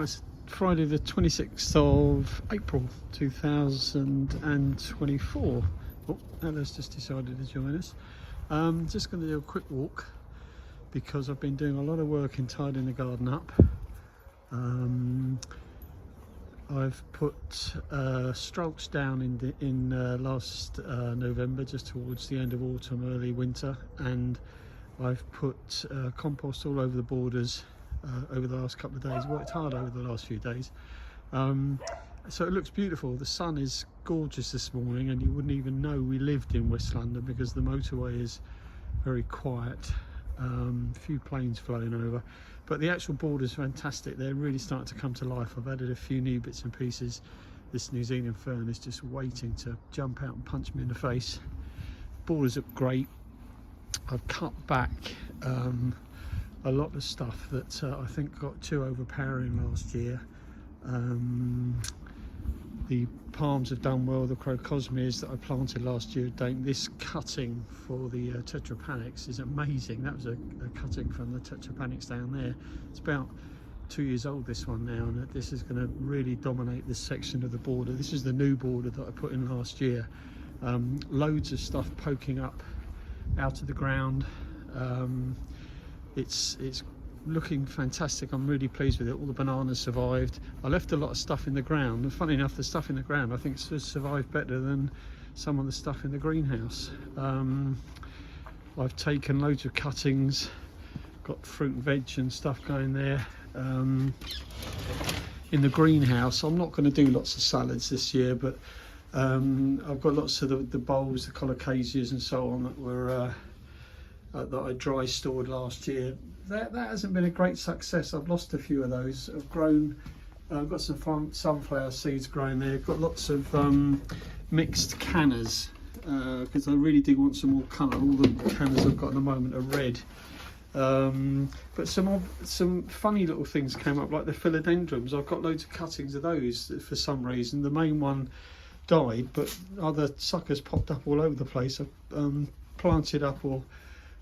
Well, it's Friday the 26th of April 2024. Oh, Ella's just decided to join us. Just going to do a quick walk because I've been doing a lot of work in tidying the garden up. I've put strokes down in last November, just towards the end of autumn, early winter, and I've put compost all over the borders over the last couple of days. Worked hard over the last few days, so it looks beautiful. The sun is gorgeous this morning, and you wouldn't even know we lived in West London because the motorway is very quiet. A few planes flying over, but the actual border's fantastic. They're really starting to come to life. I've added a few new bits and pieces. This New Zealand fern is just waiting to jump out and punch me in the face. Borders look great. I've cut back a lot of stuff that I think got too overpowering last year. The palms have done well. The crocosmias that I planted last year don't. This cutting for the tetrapanics is amazing. That was a cutting from the tetrapanics down there. It's about 2 years old, this one now, and this is going to really dominate this section of the border. This is the new border that I put in last year. Loads of stuff poking up out of the ground. It's looking fantastic. I'm really pleased with it. All the bananas survived. I left a lot of stuff in the ground, and funny enough, the stuff in the ground I think has survived better than some of the stuff in the greenhouse. I've taken loads of cuttings, got fruit and veg and stuff going there. In the greenhouse I'm not going to do lots of salads this year, but I've got lots of the bulbs, the colocasias and so on that were that I dry stored last year. That hasn't been a great success. I've lost a few of those. I've grown, I've got some sunflower seeds growing there. I've got lots of mixed cannas because I really do want some more colour. All the cannas I've got at the moment are red. But some funny little things came up, like the philodendrons. I've got loads of cuttings of those for some reason. The main one died, but other suckers popped up all over the place. I've planted up or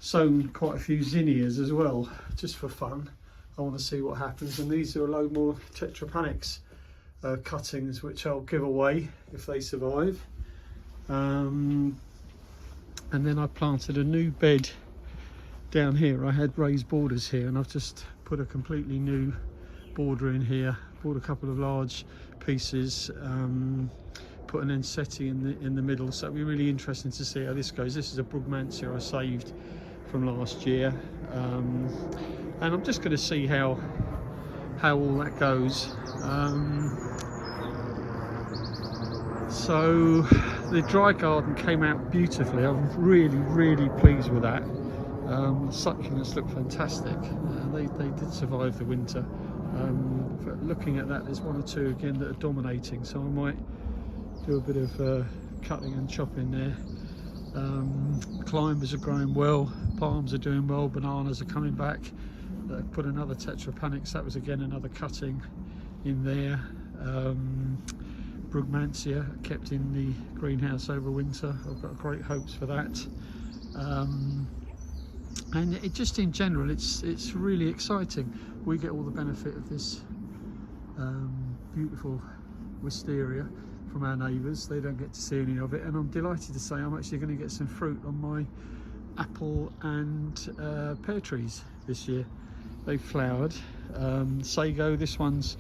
sown quite a few zinnias as well, just for fun. I want to see what happens, and these are a load more tetrapanics cuttings which I'll give away if they survive. And then I planted a new bed down here. I had raised borders here, and I've just put a completely new border in here. Bought a couple of large pieces, put an Enseti in the middle, so it'll be really interesting to see how this goes. This is a Brugmansia I saved from last year, and I'm just going to see how all that goes. So the dry garden came out beautifully. I'm really pleased with that. Succulents look fantastic. They did survive the winter. But looking at that, there's one or two again that are dominating, so I might do a bit of cutting and chopping there. Climbers are growing well, palms are doing well, bananas are coming back. Put another tetrapanics, that was again another cutting in there. Brugmansia kept in the greenhouse over winter. I've got great hopes for that. And it just in general, it's really exciting. We get all the benefit of this beautiful wisteria from our neighbours. They don't get to see any of it, and I'm delighted to say I'm actually going to get some fruit on my apple and pear trees this year. They've flowered. Sago, this one's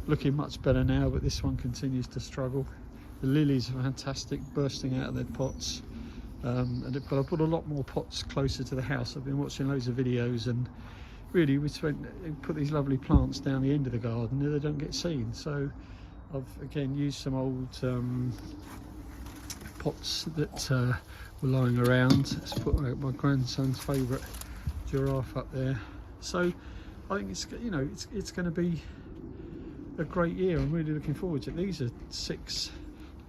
looking much better now, but this one continues to struggle. The lilies are fantastic, bursting out of their pots. But I put a lot more pots closer to the house. I've been watching loads of videos, and really we put these lovely plants down the end of the garden and they don't get seen. So I've again used some old pots that were lying around. Let's put my grandson's favourite giraffe up there. So I think it's going to be a great year. I'm really looking forward to it. These are 6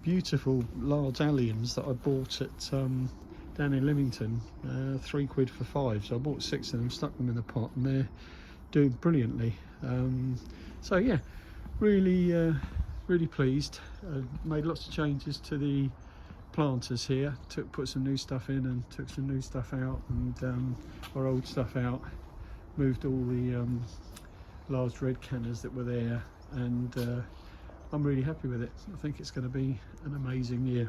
beautiful large alliums that I bought at down in Leamington, £3 for 5. So I bought 6 of them, stuck them in the pot, and they're doing brilliantly. So yeah, really pleased. Made lots of changes to the planters here. Put some new stuff in and took some new stuff out, and our old stuff out. Moved all the large red cannas that were there. and I'm really happy with it. I think it's going to be an amazing year.